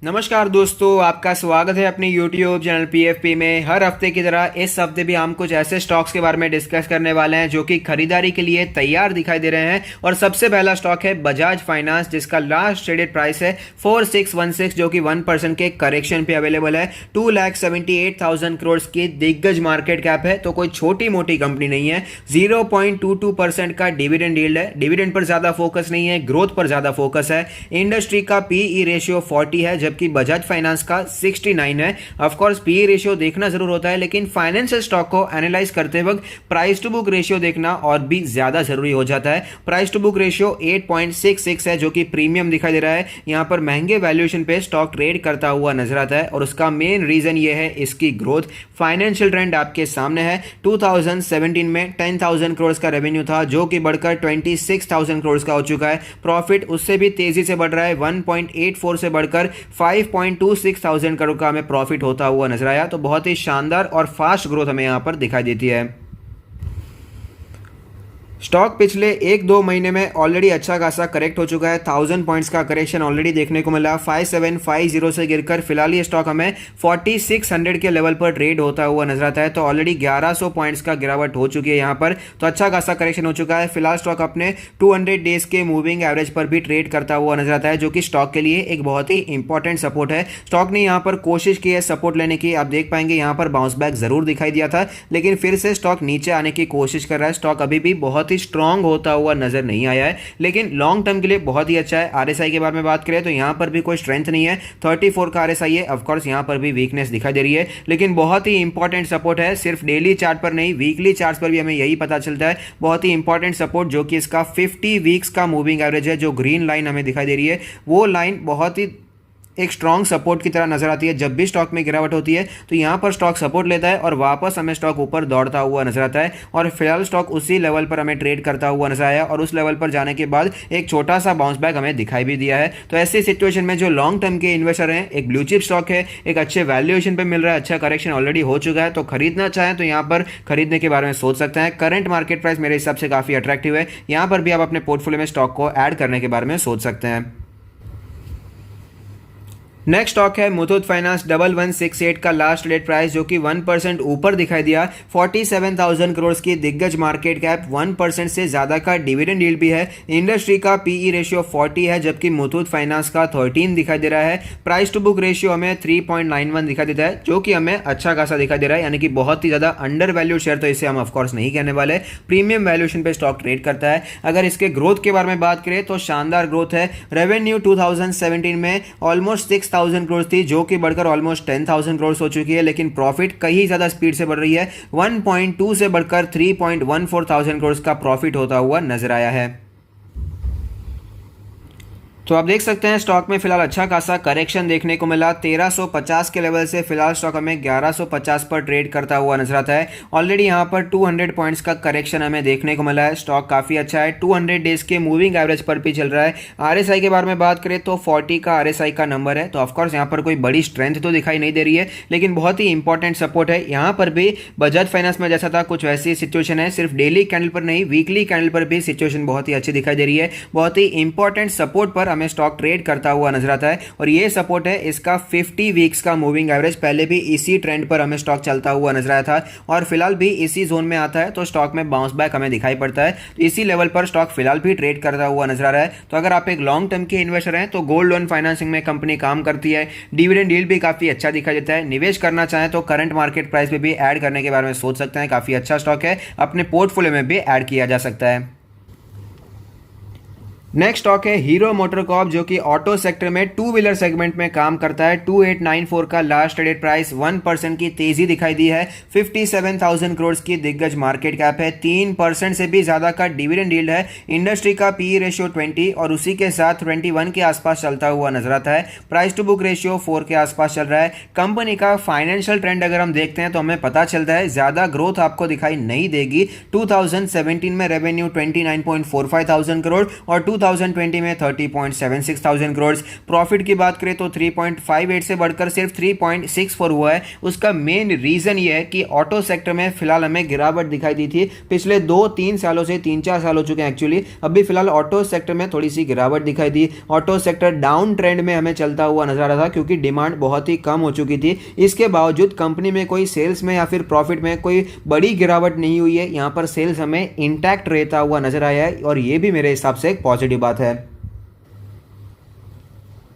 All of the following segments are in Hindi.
नमस्कार दोस्तों, आपका स्वागत है अपनी YouTube चैनल PFP में। हर हफ्ते की तरह इस हफ्ते भी हम कुछ ऐसे स्टॉक्स के बारे में डिस्कस करने वाले हैं जो कि खरीदारी के लिए तैयार दिखाई दे रहे हैं। और सबसे पहला स्टॉक है बजाज फाइनेंस, जिसका लास्ट ट्रेडेड प्राइस है 4616, जो कि 1% के करेक्शन पे अवेलेबल है। 2,78,000 करोड़ की दिग्गज मार्केट कैप है, तो कोई छोटी मोटी कंपनी नहीं है। 0.22% का डिविडेंड यील्ड है। डिविडेंड पर ज्यादा फोकस नहीं है, ग्रोथ पर ज्यादा फोकस है। इंडस्ट्री का पीई रेशियो 40 है, जबकि बजाज फाइनेंस का 69 है। ऑफ कोर्स पीई रेशियो देखना जरूर होता है, लेकिन फाइनेंशियल स्टॉक को एनालाइज करते वक्त प्राइस टू बुक रेशियो देखना और भी ज्यादा जरूरी हो जाता है। प्राइस टू बुक रेशियो 8.66 है, जो कि प्रीमियम दिखाई दे रहा है। यहां पर महंगे वैल्यूएशन पे स्टॉक ट्रेड करता हुआ नजर आता है, और उसका मेन रीजन ये है इसकी ग्रोथ। फाइनेंशियल ट्रेंड आपके सामने है। 2017 में 10,000 करोड़ का रेवेन्यू था, जो कि बढ़कर 26,000 करोड़ का हो चुका है। प्रॉफिट उससे भी तेजी से बढ़ रहा है, 1.84 से बढ़कर 5.26,000 करोड़ का हमें प्रॉफिट होता हुआ नजर आया। तो बहुत ही शानदार और फास्ट ग्रोथ हमें यहां पर दिखाई देती है। स्टॉक पिछले 1-2 महीने में ऑलरेडी अच्छा खासा करेक्ट हो चुका है। 1000 पॉइंट्स का करेक्शन ऑलरेडी देखने को मिला। 5750 से गिरकर फिलहाल ये स्टॉक हमें 4600 के लेवल पर ट्रेड होता हुआ नजर आता है। तो ऑलरेडी 1100 पॉइंट्स का गिरावट हो चुकी है यहाँ पर, तो अच्छा खासा करेक्शन हो चुका है। फिलहाल स्टॉक अपने 200 डेज के मूविंग एवरेज पर भी ट्रेड करता हुआ नजर आता है, जो कि स्टॉक के लिए एक बहुत ही इंपॉर्टेंट सपोर्ट है। स्टॉक ने यहाँ पर कोशिश की है सपोर्ट लेने की। आप देख पाएंगे यहाँ पर बाउंस बैक जरूर दिखाई दिया था, लेकिन फिर से स्टॉक नीचे आने की कोशिश कर रहा है। स्टॉक अभी भी बहुत ही स्ट्रांग होता हुआ नजर नहीं आया है, लेकिन लॉन्ग टर्म के लिए बहुत ही अच्छा है। आरएसआई के बारे में बात करें तो यहां पर भी कोई स्ट्रेंथ नहीं है। 34 का आरएसआई है। ऑफ कोर्स यहां पर भी वीकनेस दिखाई दे रही है, लेकिन बहुत ही इंपॉर्टेंट सपोर्ट है। सिर्फ डेली चार्ट पर नहीं, वीकली चार्ट पर भी हमें यही पता चलता है। बहुत ही इंपॉर्टेंट सपोर्ट, जो कि इसका 50 वीक्स का मूविंग एवरेज है। जो ग्रीन लाइन हमें दिखाई दे रही है, वो लाइन बहुत ही एक स्ट्रॉन्ग सपोर्ट की तरह नजर आती है। जब भी स्टॉक में गिरावट होती है तो यहां पर स्टॉक सपोर्ट लेता है और वापस हमें स्टॉक ऊपर दौड़ता हुआ नजर आता है। और फिलहाल स्टॉक उसी लेवल पर हमें ट्रेड करता हुआ नजर आया, और उस लेवल पर जाने के बाद एक छोटा सा बाउंस बैक हमें दिखाई भी दिया है। तो ऐसी सिचुएशन में जो लॉन्ग टर्म के इन्वेस्टर हैं, एक ब्लू चिप स्टॉक है, एक अच्छे वैल्यूएशन पे मिल रहा है, अच्छा करेक्शन ऑलरेडी हो चुका है, तो खरीदना चाहें तो यहां पर खरीदने के बारे में सोच सकते हैं। करंट मार्केट प्राइस मेरे हिसाब से काफी अट्रैक्टिव है। यहां पर भी आप अपने पोर्टफोलियो में स्टॉक को ऐड करने के बारे में सोच सकते हैं। नेक्स्ट स्टॉक है मुथूट फाइनेंस 1168 का लास्ट ट्रेडेड प्राइस, जो कि 1% ऊपर दिखाई दिया। 47,000 करोड़ की दिग्गज मार्केट कैप, 1% से ज्यादा का डिविडेंड यील्ड भी है। इंडस्ट्री का पीई रेशियो 40 है, जबकि मुथूट फाइनेंस का 13 दिखाई दे रहा है। प्राइस टू बुक रेशियो हमें 3.91 दिखाई देता है, जो कि हमें अच्छा खासा दिखाई दे रहा है, यानी कि बहुत ही ज्यादा अंडर वैल्यूड शेयर तो इसे हम ऑफकोर्स नहीं कहने वाले। प्रीमियम वैल्यूएशन पे स्टॉक ट्रेड करता है। अगर इसके ग्रोथ के बारे में बात करें तो शानदार ग्रोथ है। रेवेन्यू 2017 में ऑलमोस्ट 6,000 करोड़ थी, जो कि बढ़कर ऑलमोस्ट 10,000 करोड़ हो चुकी है, लेकिन प्रॉफिट कहीं ज्यादा स्पीड से बढ़ रही है। 1.2 से बढ़कर 3.14 करोड़ का प्रॉफिट होता हुआ नजर आया है। तो आप देख सकते हैं स्टॉक में फिलहाल अच्छा खासा करेक्शन देखने को मिला। 1350 के लेवल से फिलहाल स्टॉक हमें 1150 पर ट्रेड करता हुआ नजर आता है। ऑलरेडी यहां पर 200 पॉइंट्स का करेक्शन हमें देखने को मिला है। स्टॉक काफी अच्छा है, 200 डेज के मूविंग एवरेज पर भी चल रहा है। आरएसआई के बारे में बात करें तो 40 का आरएसआई का नंबर है। तो ऑफकोर्स यहाँ पर कोई बड़ी स्ट्रेंथ तो दिखाई नहीं दे रही है, लेकिन बहुत ही इंपॉर्टेंट सपोर्ट है। यहाँ पर भी बजाज फाइनेंस में जैसा था कुछ वैसी सिचुएशन है। सिर्फ डेली कैंडल पर नहीं, वीकली कैंडल पर भी सिचुएशन बहुत ही अच्छी दिखाई दे रही है। बहुत ही इंपॉर्टेंट सपोर्ट पर हमें स्टॉक ट्रेड करता हुआ नजर आता है, और ये सपोर्ट है इसका 50 वीक्स का मूविंग एवरेज। पहले भी इसी ट्रेंड पर हमें स्टॉक चलता हुआ नजर आया था, और फिलहाल भी इसी जोन में आता है, तो स्टॉक में बाउंस बैक हमें दिखाई पड़ता है। तो इसी लेवल पर स्टॉक फिलहाल भी ट्रेड करता हुआ नजर आ रहा है। तो अगर आप एक लॉन्ग टर्म के इन्वेस्टर हैं तो गोल्ड लोन फाइनेंसिंग में कंपनी काम करती है। डिविडेंड यील्ड भी काफी अच्छा दिखाई देता है। निवेश करना चाहें तो करंट मार्केट प्राइस पे भी ऐड करने के बारे में सोच सकते हैं। काफी अच्छा स्टॉक है, अपने पोर्टफोलियो में भी ऐड किया जा सकता है। नेक्स्ट स्टॉक है हीरो मोटरकॉर्प, जो कि ऑटो सेक्टर में टू व्हीलर सेगमेंट में काम करता है। 2894 का लास्ट ट्रेडेड प्राइस, 1% की तेजी दिखाई दी है। 57,000 करोड़ की दिग्गज मार्केट कैप है। 3% से भी ज्यादा का डिविडेंड यील्ड है। इंडस्ट्री का पीई रेशियो 20 और उसी के साथ 21 के आसपास चलता हुआ नजर आता है। प्राइस टू बुक रेशियो 4 के आसपास चल रहा है। कंपनी का फाइनेंशियल ट्रेंड अगर हम देखते हैं तो हमें पता चलता है ज्यादा ग्रोथ आपको दिखाई नहीं देगी। 2017 में रेवेन्यू 29.45 थाउजेंड करोड़ और 2020 में 30.76 थाउजेंड करोड़। प्रॉफिट की बात करें तो 3.58 से बढ़कर सिर्फ 3.64 हुआ है। उसका मेन रीजन ये है कि ऑटो सेक्टर में फिलहाल हमें गिरावट दिखाई दी थी पिछले 2-3 सालों से, 3-4 साल हो चुके हैं एक्चुअली। अभी फिलहाल ऑटो सेक्टर में थोड़ी सी गिरावट दिखाई दी। ऑटो सेक्टर डाउन ट्रेंड में हमें चलता हुआ नजर आ रहा था क्योंकि डिमांड बहुत ही कम हो चुकी थी। इसके बावजूद कंपनी में कोई सेल्स में या फिर प्रॉफिट में कोई बड़ी गिरावट नहीं हुई है। यहां पर सेल्स हमें इंटैक्ट रहता हुआ नजर आया है और ये भी मेरे हिसाब से एक पॉजिटिव बात है।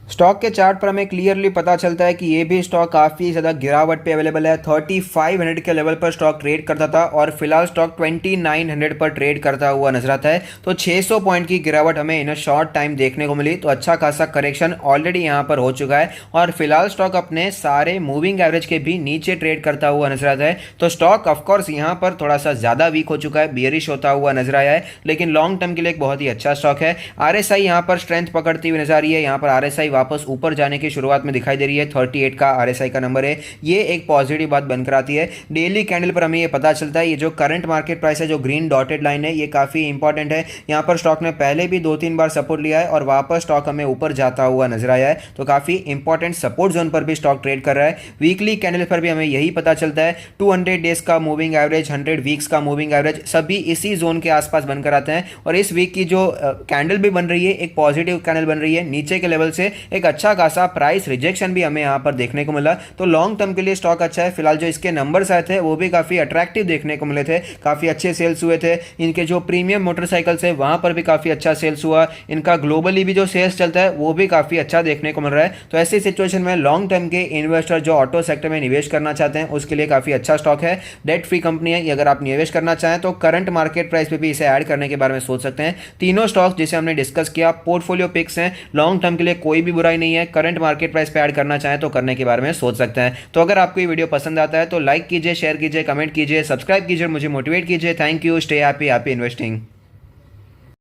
स्टॉक के चार्ट पर हमें क्लियरली पता चलता है कि ये भी स्टॉक काफ़ी ज़्यादा गिरावट पे अवेलेबल है। 3500 के लेवल पर स्टॉक ट्रेड करता था और फिलहाल स्टॉक 2900 पर ट्रेड करता हुआ नजर आता है। तो 600 पॉइंट की गिरावट हमें इन अ शॉर्ट टाइम देखने को मिली। तो अच्छा खासा करेक्शन ऑलरेडी यहाँ पर हो चुका है और फिलहाल स्टॉक अपने सारे मूविंग एवरेज के भी नीचे ट्रेड करता हुआ नजर आता है। तो स्टॉक ऑफकोर्स यहाँ पर थोड़ा सा ज़्यादा वीक हो चुका है, बियरिश होता हुआ नजर आया है, लेकिन लॉन्ग टर्म के लिए एक बहुत ही अच्छा स्टॉक है। RSI यहाँ पर स्ट्रेंथ पकड़ती हुई नजर आ रही है। यहाँ पर RSI वापस ऊपर जाने की शुरुआत में दिखाई दे रही है। 38 का RSI का नंबर है, ये एक पॉजिटिव बात बनकर आती है। डेली कैंडल पर हमें ये पता चलता है ये जो करंट मार्केट प्राइस है, जो ग्रीन डॉटेड लाइन है, ये काफी इंपॉर्टेंट है। यहाँ पर स्टॉक ने पहले भी 2-3 बार सपोर्ट लिया है और वापस स्टॉक हमें ऊपर जाता हुआ नजर आया है। तो काफी इंपॉर्टेंट सपोर्ट जोन पर भी स्टॉक ट्रेड कर रहा है। वीकली कैंडल पर भी हमें यही पता चलता है। 200 डेज का मूविंग एवरेज, 100 वीक्स का मूविंग एवरेज सभी इसी जोन के आसपास बनकर आते हैं और इस वीक की जो कैंडल भी बन रही है एक पॉजिटिव कैंडल बन रही है। नीचे के लेवल से एक अच्छा खासा प्राइस रिजेक्शन भी हमें यहां पर देखने को मिला। तो लॉन्ग टर्म के लिए स्टॉक अच्छा है। फिलहाल जो इसके नंबर्स आए थे वो भी काफी अट्रैक्टिव देखने को मिले थे, काफी अच्छे सेल्स हुए थे। इनके जो प्रीमियम मोटरसाइकिल्स है वहां पर भी काफी अच्छा सेल्स हुआ। इनका ग्लोबली भी जो सेल्स चलता है वो भी काफी अच्छा देखने को मिल रहा है। तो ऐसी सिचुएशन में लॉन्ग टर्म के इन्वेस्टर जो ऑटो सेक्टर में निवेश करना चाहते हैं उसके लिए काफी अच्छा स्टॉक है। डेट फ्री कंपनी है। अगर आप निवेश करना चाहें तो करंट मार्केट प्राइस पे भी इसे ऐड करने के बारे में सोच सकते हैं। तीनों स्टॉक्स जिसे हमने डिस्कस किया पोर्टफोलियो पिक्स हैं, लॉन्ग टर्म के लिए कोई भी बुराई नहीं है। करंट मार्केट प्राइस पे ऐड करना चाहें तो करने के बारे में सोच सकते हैं। तो अगर आपको ये वीडियो पसंद आता है तो लाइक कीजिए, शेयर कीजिए, कमेंट कीजिए, सब्सक्राइब कीजिए, मुझे मोटिवेट कीजिए। Thank you. Stay happy, happy investing.